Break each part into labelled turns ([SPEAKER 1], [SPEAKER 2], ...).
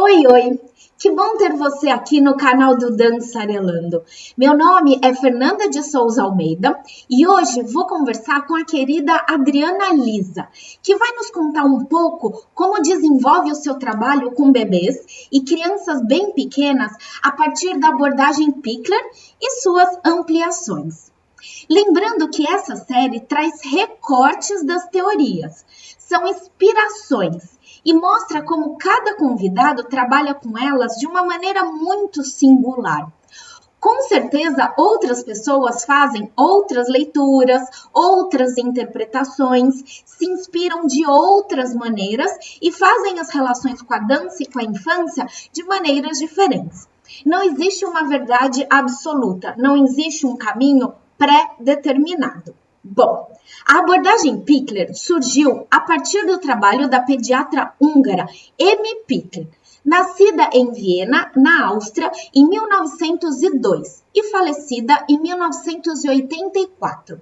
[SPEAKER 1] Oi! Que bom ter você aqui no canal do Dançarelando. Meu nome é Fernanda de Souza Almeida e hoje vou conversar com a querida Adriana Lisa, que vai nos contar um pouco como desenvolve o seu trabalho com bebês e crianças bem pequenas a partir da abordagem Pickler e suas ampliações. Lembrando que essa série traz recortes das teorias, são inspirações e mostra como cada convidado trabalha com elas de uma maneira muito singular. Com certeza, outras pessoas fazem outras leituras, outras interpretações, se inspiram de outras maneiras e fazem as relações com a dança e com a infância de maneiras diferentes. Não existe uma verdade absoluta, não existe um caminho pré-determinado. Bom, a abordagem Pickler surgiu a partir do trabalho da pediatra húngara Emi Pickler, nascida em Viena, na Áustria, em 1902 e falecida em 1984.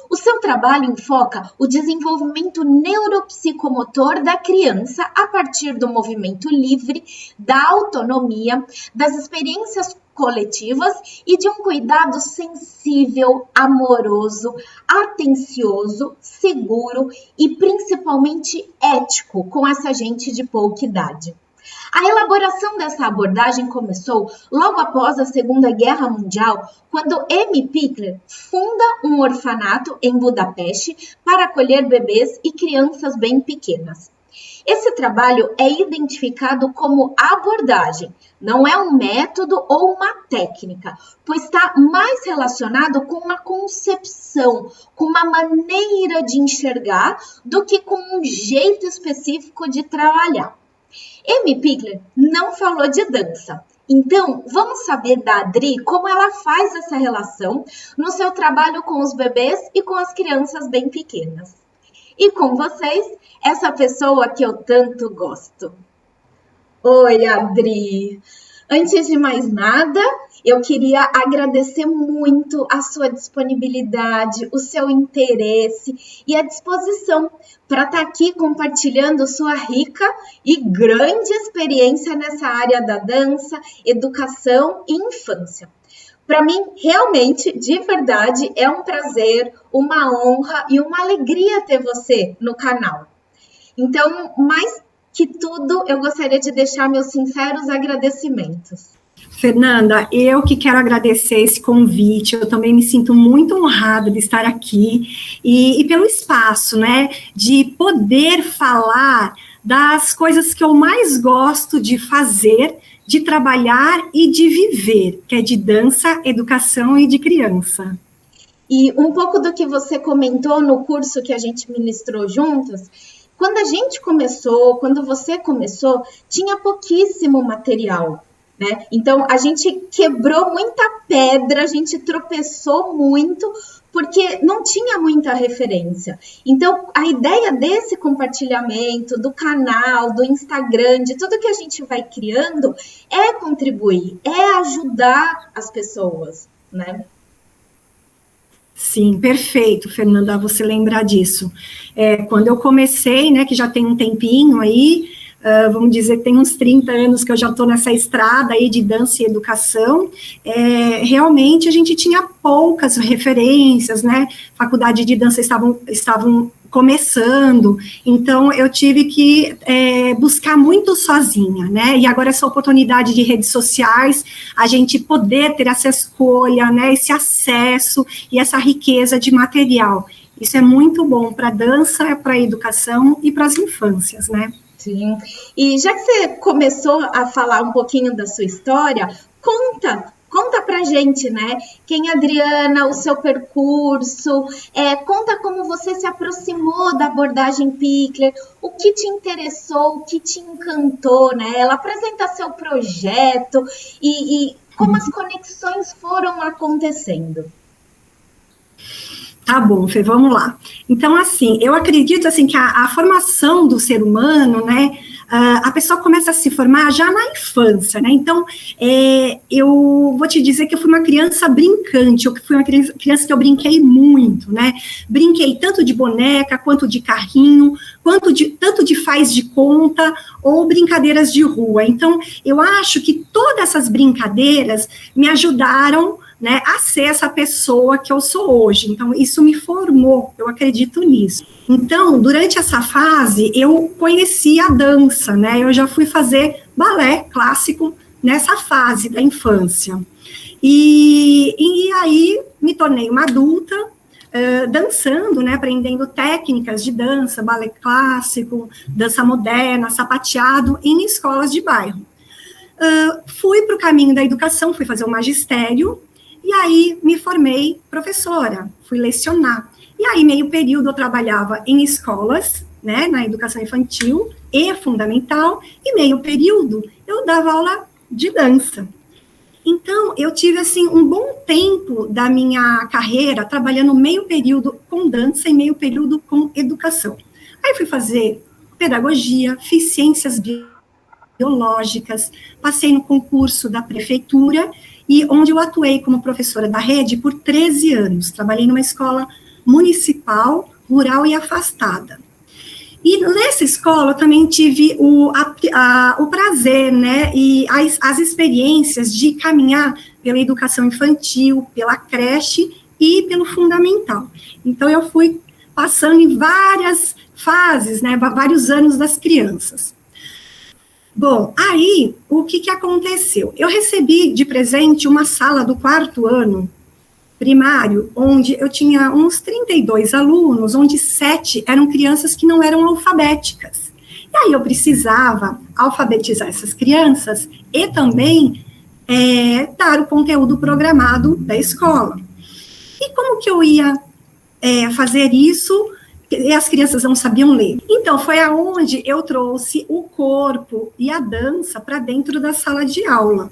[SPEAKER 1] O seu trabalho enfoca o desenvolvimento neuropsicomotor da criança a partir do movimento livre, da autonomia, das experiências coletivas e de um cuidado sensível, amoroso, atencioso, seguro e principalmente ético com essa gente de pouca idade. A elaboração dessa abordagem começou logo após a Segunda Guerra Mundial, quando Emi Pickler funda um orfanato em Budapeste para acolher bebês e crianças bem pequenas. Esse trabalho é identificado como abordagem, não é um método ou uma técnica, pois está mais relacionado com uma concepção, com uma maneira de enxergar do que com um jeito específico de trabalhar. Emi Pickler não falou de dança, então vamos saber da Adri como ela faz essa relação no seu trabalho com os bebês e com as crianças bem pequenas. E com vocês, essa pessoa que eu tanto gosto. Oi, Adri! Antes de mais nada, eu queria agradecer muito a sua disponibilidade, o seu interesse e a disposição para estar aqui compartilhando sua rica e grande experiência nessa área da dança, educação e infância. Para mim, realmente, de verdade, é um prazer, uma honra e uma alegria ter você no canal. Então, mais que tudo, eu gostaria de deixar meus sinceros agradecimentos.
[SPEAKER 2] Fernanda, eu que quero agradecer esse convite, eu também me sinto muito honrada de estar aqui e pelo espaço, né, de poder falar das coisas que eu mais gosto de fazer, de trabalhar e de viver, que é de dança, educação e de criança.
[SPEAKER 1] E um pouco do que você comentou no curso que a gente ministrou juntas, quando a gente começou, quando você começou, tinha pouquíssimo material, né? Então, a gente quebrou muita pedra, a gente tropeçou muito, porque não tinha muita referência. Então, a ideia desse compartilhamento, do canal, do Instagram, de tudo que a gente vai criando, é contribuir, é ajudar as pessoas, né?
[SPEAKER 2] Sim, perfeito, Fernanda, você lembrar disso. Quando eu comecei, né, que já tem um tempinho aí, vamos dizer que tem uns 30 anos que eu já estou nessa estrada aí de dança e educação, realmente a gente tinha poucas referências, né, faculdade de dança estavam começando, então eu tive que buscar muito sozinha, né, e agora essa oportunidade de redes sociais, a gente poder ter essa escolha, né, esse acesso e essa riqueza de material, isso é muito bom para a dança, para a educação e para as infâncias, né.
[SPEAKER 1] Sim, e já que você começou a falar um pouquinho da sua história, conta pra gente, né? Quem é a Adriana, o seu percurso, conta como você se aproximou da abordagem Pickler, o que te interessou, o que te encantou, né? Ela apresenta seu projeto e como as conexões foram acontecendo.
[SPEAKER 2] Tá bom, Fê, vamos lá. Então, assim, eu acredito, assim, que a formação do ser humano, né, a pessoa começa a se formar já na infância, né, então, eu vou te dizer que eu fui uma criança brincante, eu fui uma criança que eu brinquei muito, né, brinquei tanto de boneca, quanto de carrinho, tanto de faz de conta, ou brincadeiras de rua. Então, eu acho que todas essas brincadeiras me ajudaram, né, a ser essa pessoa que eu sou hoje. Então, isso me formou, eu acredito nisso. Então, durante essa fase, eu conheci a dança, né, eu já fui fazer balé clássico nessa fase da infância. E aí, me tornei uma adulta, dançando, né, aprendendo técnicas de dança, balé clássico, dança moderna, sapateado, em escolas de bairro. Fui para o caminho da educação, fui fazer o magistério, e aí me formei professora, fui lecionar. E aí, meio período, eu trabalhava em escolas, né, na educação infantil e fundamental, e meio período eu dava aula de dança. Então, eu tive, assim, um bom tempo da minha carreira trabalhando meio período com dança e meio período com educação. Aí fui fazer pedagogia, fiz ciências biológicas, passei no concurso da prefeitura, e onde eu atuei como professora da rede por 13 anos. Trabalhei numa escola municipal, rural e afastada. E nessa escola eu também tive o prazer, né, e as experiências de caminhar pela educação infantil, pela creche e pelo fundamental. Então, eu fui passando em várias fases, né, vários anos das crianças. Bom, aí, o que aconteceu? Eu recebi de presente uma sala do 4º ano primário, onde eu tinha uns 32 alunos, onde 7 eram crianças que não eram alfabéticas. E aí eu precisava alfabetizar essas crianças e também dar o conteúdo programado da escola. E como que eu ia fazer isso? E as crianças não sabiam ler. Então, foi aonde eu trouxe o corpo e a dança para dentro da sala de aula.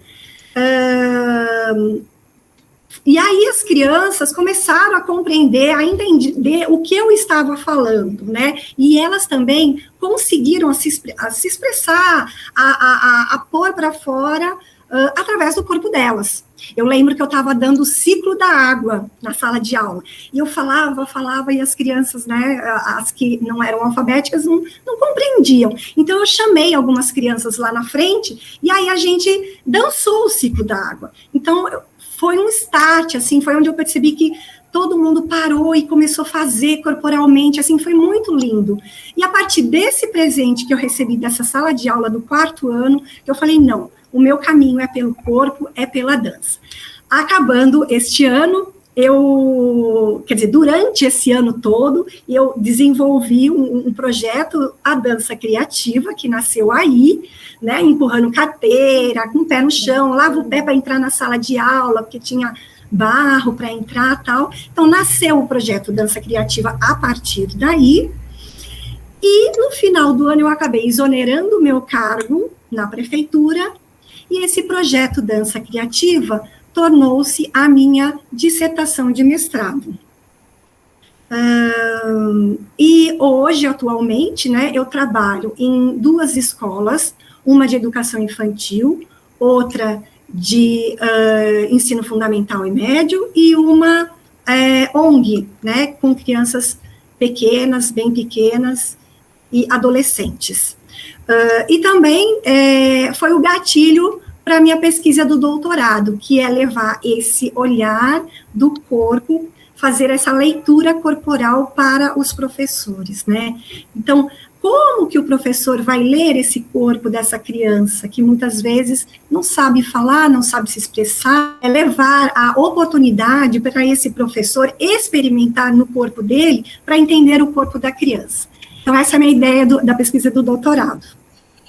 [SPEAKER 2] E aí as crianças começaram a compreender, a entender o que eu estava falando, né? E elas também conseguiram a se expressar, a pôr para fora através do corpo delas. Eu lembro que eu estava dando o ciclo da água na sala de aula, e eu falava, e as crianças, né, as que não eram alfabéticas, não compreendiam. Então, eu chamei algumas crianças lá na frente, e aí a gente dançou o ciclo da água. Então, foi um start, assim, foi onde eu percebi que todo mundo parou e começou a fazer corporalmente, assim, foi muito lindo. E a partir desse presente que eu recebi dessa sala de aula do 4º ano, eu falei, não, o meu caminho é pelo corpo, é pela dança. Acabando este ano, durante esse ano todo, eu desenvolvi um projeto, a dança criativa, que nasceu aí, né, empurrando carteira, com o pé no chão, lava o pé para entrar na sala de aula, porque tinha barro para entrar e tal. Então, nasceu o projeto Dança Criativa a partir daí, e no final do ano eu acabei exonerando o meu cargo na prefeitura, e esse projeto Dança Criativa tornou-se a minha dissertação de mestrado. E hoje, atualmente, né, eu trabalho em 2 escolas, uma de educação infantil, outra de ensino fundamental e médio, e uma ONG, né, com crianças pequenas, bem pequenas, e adolescentes. E também foi o gatilho para a minha pesquisa do doutorado, que é levar esse olhar do corpo, fazer essa leitura corporal para os professores, né? Então, como que o professor vai ler esse corpo dessa criança, que muitas vezes não sabe falar, não sabe se expressar, é levar a oportunidade para esse professor experimentar no corpo dele, para entender o corpo da criança. Então, essa é a minha ideia da pesquisa do doutorado.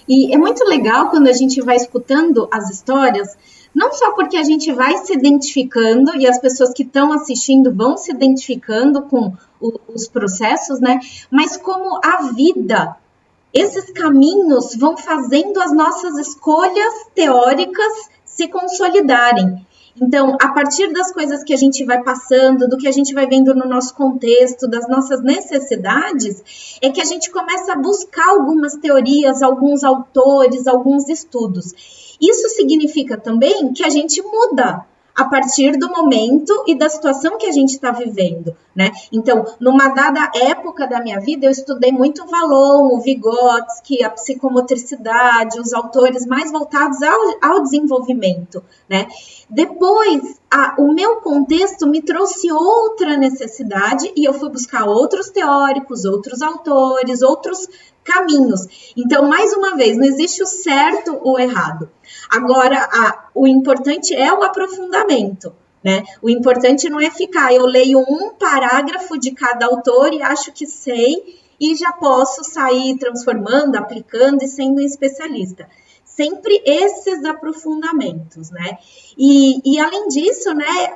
[SPEAKER 1] E é muito legal quando a gente vai escutando as histórias, não só porque a gente vai se identificando e as pessoas que estão assistindo vão se identificando com os processos, né? Mas como a vida, esses caminhos vão fazendo as nossas escolhas teóricas se consolidarem. Então, a partir das coisas que a gente vai passando, do que a gente vai vendo no nosso contexto, das nossas necessidades, é que a gente começa a buscar algumas teorias, alguns autores, alguns estudos. Isso significa também que a gente muda a partir do momento e da situação que a gente está vivendo, né? Então, numa dada época da minha vida, eu estudei muito o Vallon, o Vygotsky, a psicomotricidade, os autores mais voltados ao desenvolvimento, né? Depois, o meu contexto me trouxe outra necessidade e eu fui buscar outros teóricos, outros autores, outros caminhos. Então, mais uma vez, não existe o certo ou o errado. Agora, o importante é o aprofundamento, né? O importante não é ficar, eu leio um parágrafo de cada autor e acho que sei e já posso sair transformando, aplicando e sendo um especialista. Sempre esses aprofundamentos, né? E além disso, né,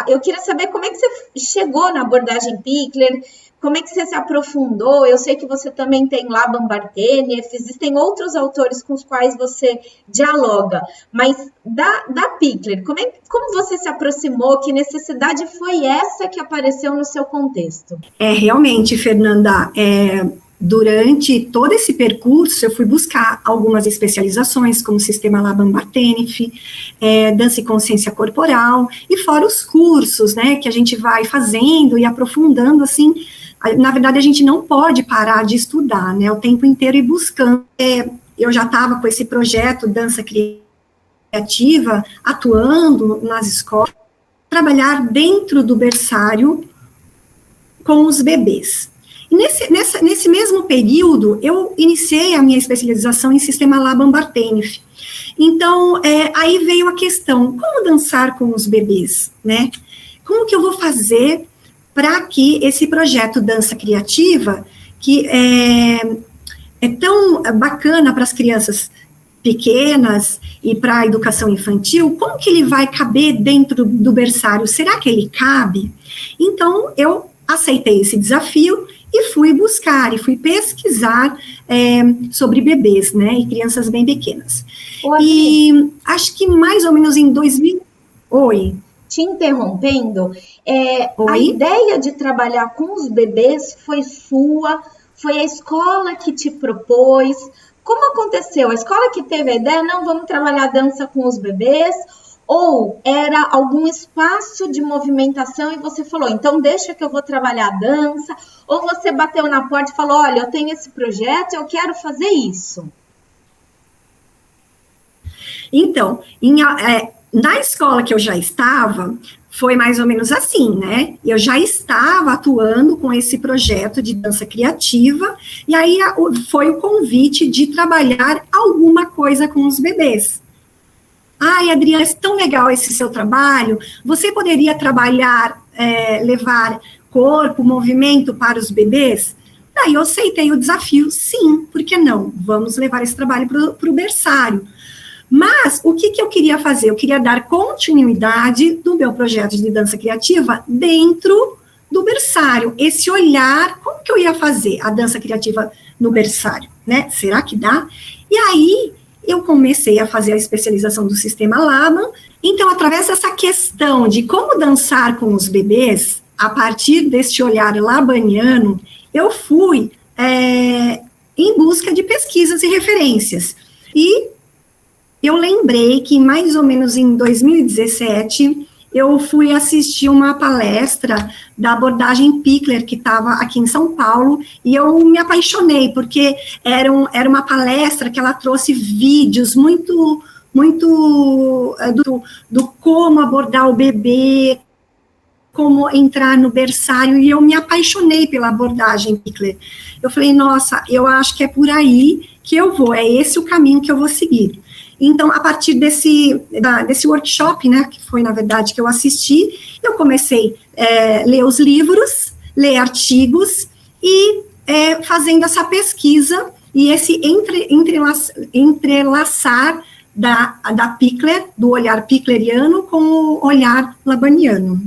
[SPEAKER 1] eu queria saber como é que você chegou na abordagem Pickler, como é que você se aprofundou? Eu sei que você também tem Laban Bartenieff, existem outros autores com os quais você dialoga, mas da Pickler, como você se aproximou? Que necessidade foi essa que apareceu no seu contexto?
[SPEAKER 2] Realmente, Fernanda, durante todo esse percurso, eu fui buscar algumas especializações, como o Sistema Laban Bartenieff, Dança e Consciência Corporal, e fora os cursos, né, que a gente vai fazendo e aprofundando, assim. Na verdade, a gente não pode parar de estudar, né, o tempo inteiro e buscando. Eu já estava com esse projeto Dança Criativa, atuando nas escolas, trabalhar dentro do berçário com os bebês. E nesse mesmo período, eu iniciei a minha especialização em Sistema Laban Bartenieff. Então, aí veio a questão, como dançar com os bebês, né? Como que eu vou fazer para que esse projeto Dança Criativa, que é tão bacana para as crianças pequenas e para a educação infantil, como que ele vai caber dentro do berçário? Será que ele cabe? Então, eu aceitei esse desafio e fui buscar, e fui pesquisar sobre bebês, né, e crianças bem pequenas. E acho que mais ou menos em 2000... Oi.
[SPEAKER 1] Te interrompendo, a ideia de trabalhar com os bebês foi sua? Foi a escola que te propôs? Como aconteceu? A escola que teve a ideia, não, vamos trabalhar dança com os bebês? Ou era algum espaço de movimentação e você falou, então deixa que eu vou trabalhar a dança? Ou você bateu na porta e falou, olha, eu tenho esse projeto, eu quero fazer isso?
[SPEAKER 2] Então, na escola que eu já estava, foi mais ou menos assim, né? Eu já estava atuando com esse projeto de dança criativa, e aí foi o convite de trabalhar alguma coisa com os bebês. Ai, Adriana, é tão legal esse seu trabalho, você poderia trabalhar, levar corpo, movimento para os bebês? Daí eu aceitei o desafio, sim, por que não? Vamos levar esse trabalho para o berçário. Mas, o que eu queria fazer? Eu queria dar continuidade do meu projeto de dança criativa dentro do berçário. Esse olhar, como que eu ia fazer a dança criativa no berçário, né? Será que dá? E aí, eu comecei a fazer a especialização do Sistema Laban. Então, através dessa questão de como dançar com os bebês, a partir deste olhar labaniano, eu fui em busca de pesquisas e referências. E eu lembrei que mais ou menos em 2017, eu fui assistir uma palestra da abordagem Pickler, que estava aqui em São Paulo, e eu me apaixonei, porque era uma palestra que ela trouxe vídeos muito do como abordar o bebê, como entrar no berçário, e eu me apaixonei pela abordagem Pickler. Eu falei, nossa, eu acho que é por aí que eu vou, é esse o caminho que eu vou seguir. Então, a partir desse workshop, né, que foi, na verdade, que eu assisti, eu comecei a ler os livros, ler artigos e fazendo essa pesquisa e esse entrelaçar da Pickler, do olhar pickleriano com o olhar labaniano.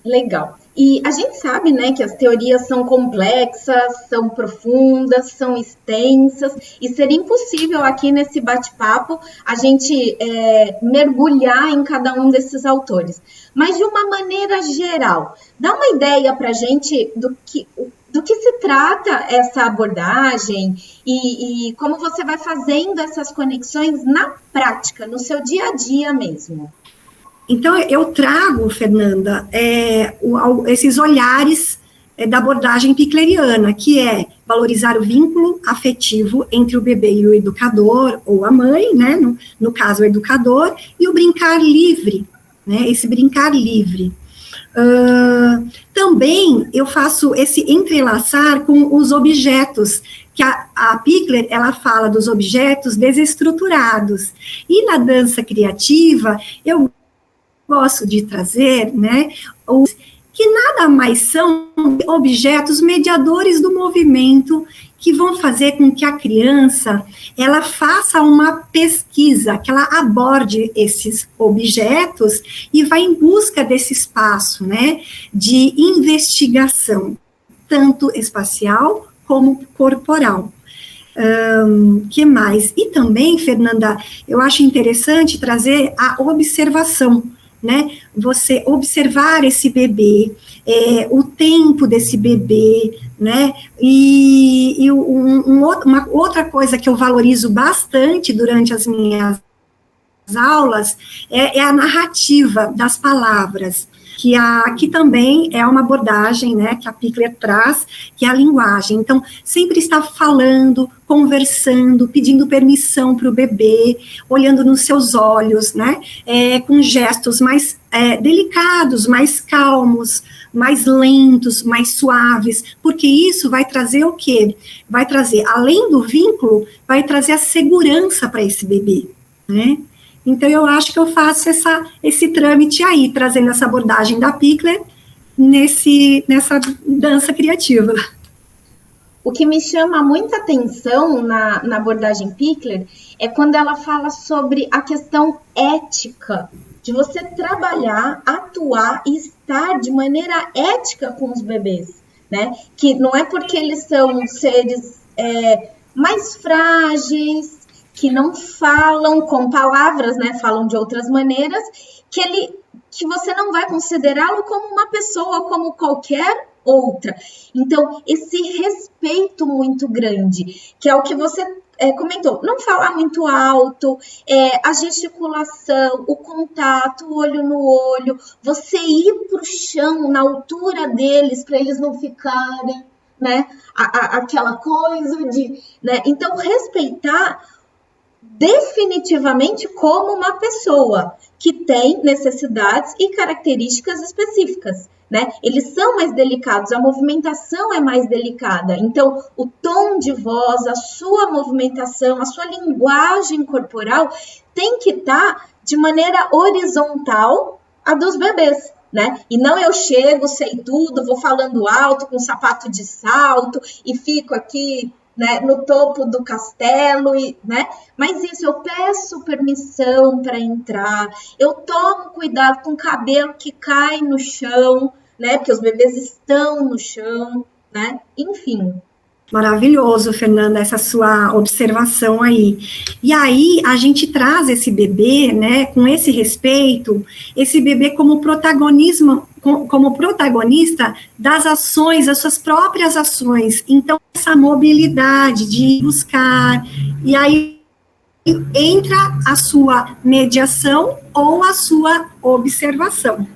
[SPEAKER 1] Legal. E a gente sabe, né, que as teorias são complexas, são profundas, são extensas, e seria impossível aqui nesse bate-papo a gente mergulhar em cada um desses autores. Mas de uma maneira geral, dá uma ideia para a gente do que se trata essa abordagem e como você vai fazendo essas conexões na prática, no seu dia a dia mesmo.
[SPEAKER 2] Então, eu trago, Fernanda, esses olhares da abordagem picleriana, que é valorizar o vínculo afetivo entre o bebê e o educador, ou a mãe, né, no caso o educador, e o brincar livre, né, esse brincar livre. Também eu faço esse entrelaçar com os objetos, que a Pickler, ela fala dos objetos desestruturados, e na dança criativa, eu gosto de trazer, né, que nada mais são objetos mediadores do movimento que vão fazer com que a criança, ela faça uma pesquisa, que ela aborde esses objetos e vá em busca desse espaço, né, de investigação, tanto espacial como corporal. Que mais? E também, Fernanda, eu acho interessante trazer a observação, né, você observar esse bebê, o tempo desse bebê, né, e uma outra coisa que eu valorizo bastante durante as minhas aulas é a narrativa das palavras, que também é uma abordagem, né, que a Pickler traz, que é a linguagem. Então, sempre está falando, conversando, pedindo permissão para o bebê, olhando nos seus olhos, né, com gestos mais delicados, mais calmos, mais lentos, mais suaves, porque isso vai trazer o quê? Vai trazer, além do vínculo, vai trazer a segurança para esse bebê, né? Então, eu acho que eu faço esse trâmite aí, trazendo essa abordagem da Pickler nessa dança criativa.
[SPEAKER 1] O que me chama muita atenção na abordagem Pickler é quando ela fala sobre a questão ética, de você trabalhar, atuar e estar de maneira ética com os bebês, né? Que não é porque eles são seres mais frágeis, que não falam com palavras, né, falam de outras maneiras, que você não vai considerá-lo como uma pessoa, como qualquer outra. Então, esse respeito muito grande, que é o que você comentou, não falar muito alto, a gesticulação, o contato, o olho no olho, você ir para o chão, na altura deles, para eles não ficarem, né, aquela coisa de... Né, então, respeitar definitivamente como uma pessoa que tem necessidades e características específicas, né? Eles são mais delicados, a movimentação é mais delicada, então o tom de voz, a sua movimentação, a sua linguagem corporal tem que estar de maneira horizontal a dos bebês, né? E não eu chego, sei tudo, vou falando alto, com sapato de salto e fico aqui, né, no topo do castelo, né? Mas isso, eu peço permissão para entrar, eu tomo cuidado com o cabelo que cai no chão, né? Porque os bebês estão no chão, né? Enfim.
[SPEAKER 2] Maravilhoso, Fernanda, essa sua observação aí. E aí, a gente traz esse bebê, né, com esse respeito, esse bebê como protagonista das ações, das suas próprias ações. Então, essa mobilidade de tá e aí entra a sua mediação ou a sua observação.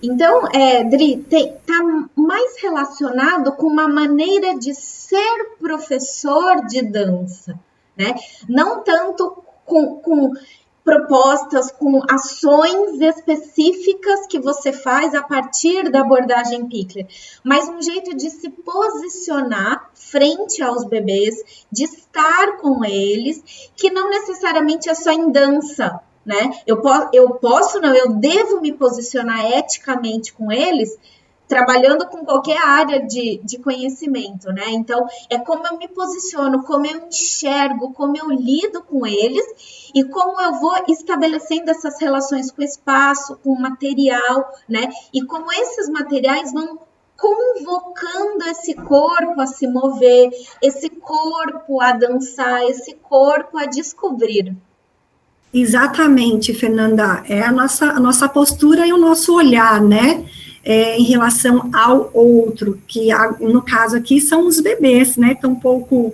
[SPEAKER 1] Então, Dri, tá mais relacionado com uma maneira de ser professor de dança, né? Não tanto com propostas, com ações específicas que você faz a partir da abordagem Pickler, mas um jeito de se posicionar frente aos bebês, de estar com eles, que não necessariamente é só em dança, né? Eu devo me posicionar eticamente com eles trabalhando com qualquer área de conhecimento, né? Então, é como eu me posiciono, como eu enxergo, como eu lido com eles e como eu vou estabelecendo essas relações com o espaço, com o material, né? E como esses materiais vão convocando esse corpo a se mover, esse corpo a dançar, esse corpo a descobrir.
[SPEAKER 2] Exatamente, Fernanda, é a nossa postura e o nosso olhar, né, em relação ao outro, que no caso aqui são os bebês, né, tão pouco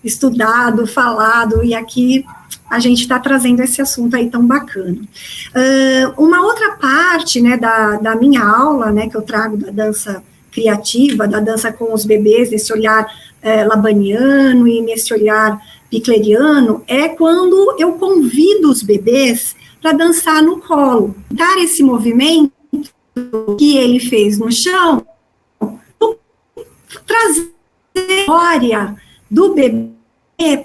[SPEAKER 2] estudado, falado, e aqui a gente está trazendo esse assunto aí tão bacana. Uma outra parte, né, da minha aula, né, que eu trago da dança criativa, da dança com os bebês, nesse olhar labaniano e nesse olhar picleriano, é quando eu convido os bebês para dançar no colo. Dar esse movimento que ele fez no chão, trazer a memória do bebê,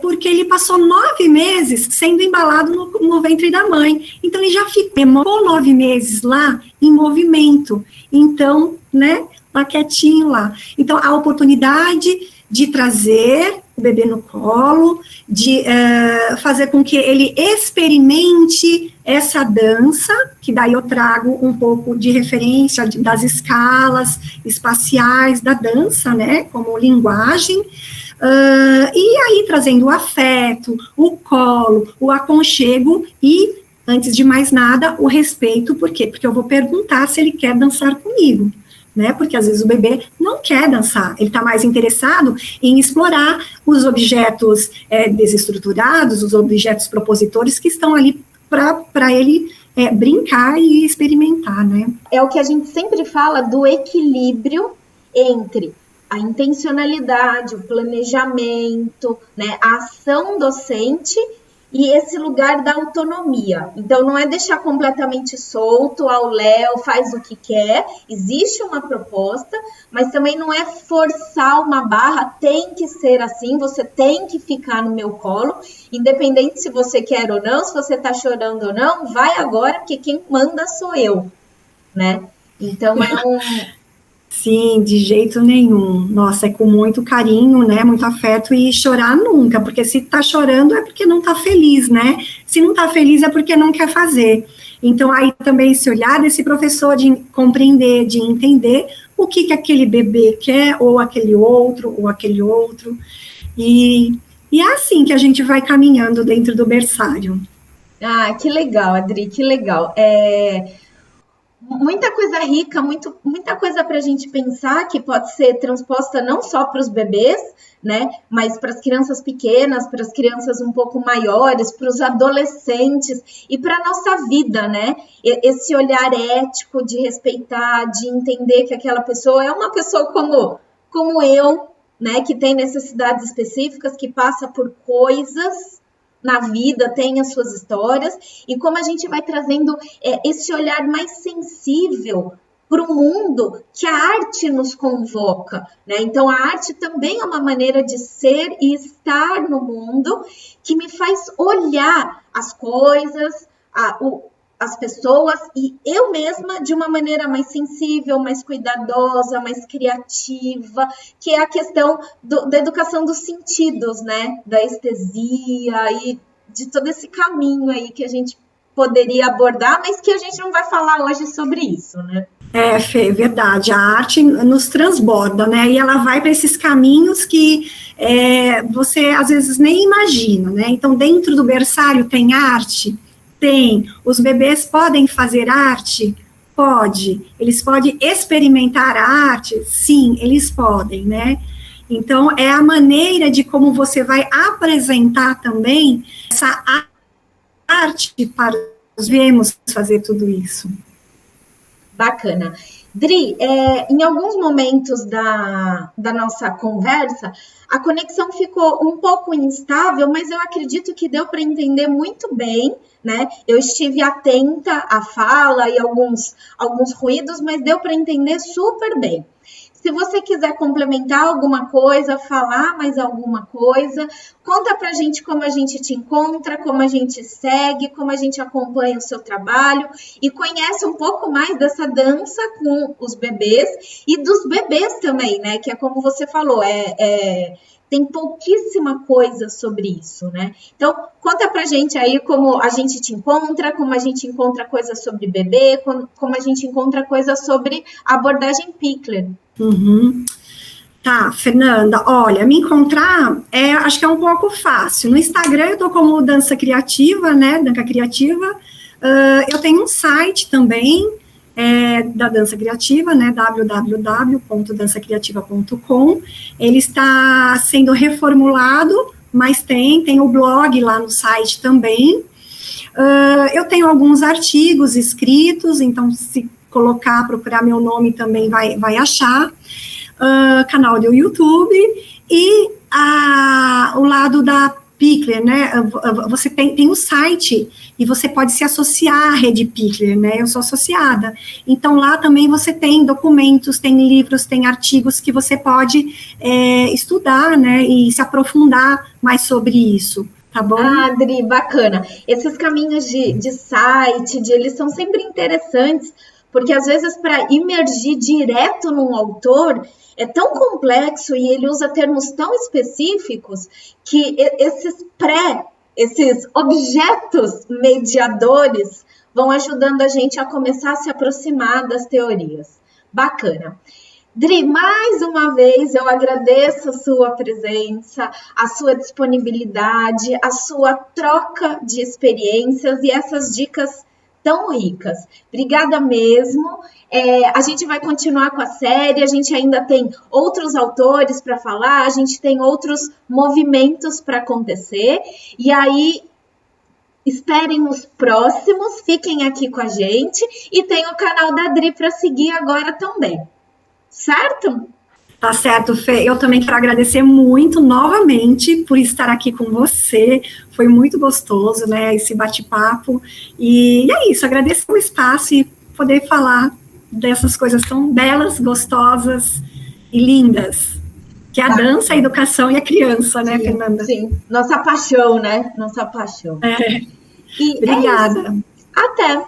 [SPEAKER 2] porque ele passou 9 meses sendo embalado no ventre da mãe. Então, ele já ficou 9 meses lá em movimento. Então, né, lá quietinho lá. Então, a oportunidade de trazer o bebê no colo, de fazer com que ele experimente essa dança, que daí eu trago um pouco de referência das escalas espaciais da dança, né, como linguagem, e aí trazendo o afeto, o colo, o aconchego e, antes de mais nada, o respeito. Por quê? Porque eu vou perguntar se ele quer dançar comigo, né, porque às vezes o bebê não quer dançar, ele está mais interessado em explorar os objetos desestruturados, os objetos propositores que estão ali para ele brincar e experimentar, né.
[SPEAKER 1] É o que a gente sempre fala do equilíbrio entre a intencionalidade, o planejamento, né, a ação docente e esse lugar da autonomia. Então, não é deixar completamente solto ao léu, faz o que quer, existe uma proposta, mas também não é forçar uma barra, tem que ser assim, você tem que ficar no meu colo, independente se você quer ou não, se você tá chorando ou não, vai agora, porque quem manda sou eu, né? Então,
[SPEAKER 2] Sim, de jeito nenhum. Nossa, é com muito carinho, né, muito afeto, e chorar nunca, porque se tá chorando é porque não tá feliz, né? Se não tá feliz é porque não quer fazer. Então, aí também esse olhar desse professor de compreender, de entender o que aquele bebê quer, ou aquele outro, e é assim que a gente vai caminhando dentro do berçário.
[SPEAKER 1] Ah, que legal, Adri, que legal. Muita coisa rica, muita coisa para a gente pensar que pode ser transposta não só para os bebês, né, mas para as crianças pequenas, para as crianças um pouco maiores, para os adolescentes e para a nossa vida, né? Esse olhar ético de respeitar, de entender que aquela pessoa é uma pessoa como eu, né, que tem necessidades específicas, que passa por coisas na vida, tem as suas histórias, e como a gente vai trazendo esse olhar mais sensível para o mundo que a arte nos convoca, né? Então, a arte também é uma maneira de ser e estar no mundo que me faz olhar as coisas, as pessoas e eu mesma de uma maneira mais sensível, mais cuidadosa, mais criativa, que é a questão da educação dos sentidos, né? Da estesia e de todo esse caminho aí que a gente poderia abordar, mas que a gente não vai falar hoje sobre isso, né?
[SPEAKER 2] Fê, verdade, a arte nos transborda, né, e ela vai para esses caminhos que você às vezes nem imagina, né, então dentro do berçário tem arte. Tem. Os bebês podem fazer arte? Pode. Eles podem experimentar a arte? Sim, eles podem, né? Então, é a maneira de como você vai apresentar também essa arte para nós vermos fazer tudo isso.
[SPEAKER 1] Bacana. Dri, em alguns momentos da nossa conversa, a conexão ficou um pouco instável, mas eu acredito que deu para entender muito bem, né? Eu estive atenta à fala e alguns ruídos, mas deu para entender super bem. Se você quiser complementar alguma coisa, falar mais alguma coisa, conta pra gente como a gente te encontra, como a gente segue, como a gente acompanha o seu trabalho e conhece um pouco mais dessa dança com os bebês e dos bebês também, né? Que é como você falou, tem pouquíssima coisa sobre isso, né? Então, conta pra gente aí como a gente te encontra, como a gente encontra coisas sobre bebê, como a gente encontra coisas sobre a abordagem Pickler.
[SPEAKER 2] Uhum. Tá, Fernanda, olha, me encontrar, acho que é um pouco fácil. No Instagram eu tô como Dança Criativa, né, Dança Criativa. Eu tenho um site também, da Dança Criativa, né, www.dançacriativa.com. Ele está sendo reformulado, mas tem o blog lá no site também. Eu tenho alguns artigos escritos, então se procurar meu nome também vai achar. Canal do YouTube e o lado da Pickler, né? Você tem o site e você pode se associar à rede Pickler, né? Eu sou associada. Então, lá também você tem documentos, tem livros, tem artigos que você pode estudar, né? E se aprofundar mais sobre isso. Tá bom?
[SPEAKER 1] Adri, bacana. Esses caminhos de site, eles são sempre interessantes, porque às vezes para imergir direto num autor é tão complexo e ele usa termos tão específicos que esses objetos mediadores vão ajudando a gente a começar a se aproximar das teorias. Bacana. Dri, mais uma vez eu agradeço a sua presença, a sua disponibilidade, a sua troca de experiências e essas dicas tão ricas. Obrigada mesmo. A gente vai continuar com a série, a gente ainda tem outros autores para falar, a gente tem outros movimentos para acontecer, e aí esperem os próximos, fiquem aqui com a gente, e tem o canal da Adri para seguir agora também. Certo?
[SPEAKER 2] Tá certo, Fê. Eu também quero agradecer muito novamente por estar aqui com você. Foi muito gostoso, né, esse bate-papo. E é isso, agradeço o espaço e poder falar dessas coisas tão belas, gostosas e lindas, que é a dança, a educação e a criança, né, Fernanda?
[SPEAKER 1] Sim, nossa paixão, né? Nossa paixão.
[SPEAKER 2] Obrigada.
[SPEAKER 1] Até!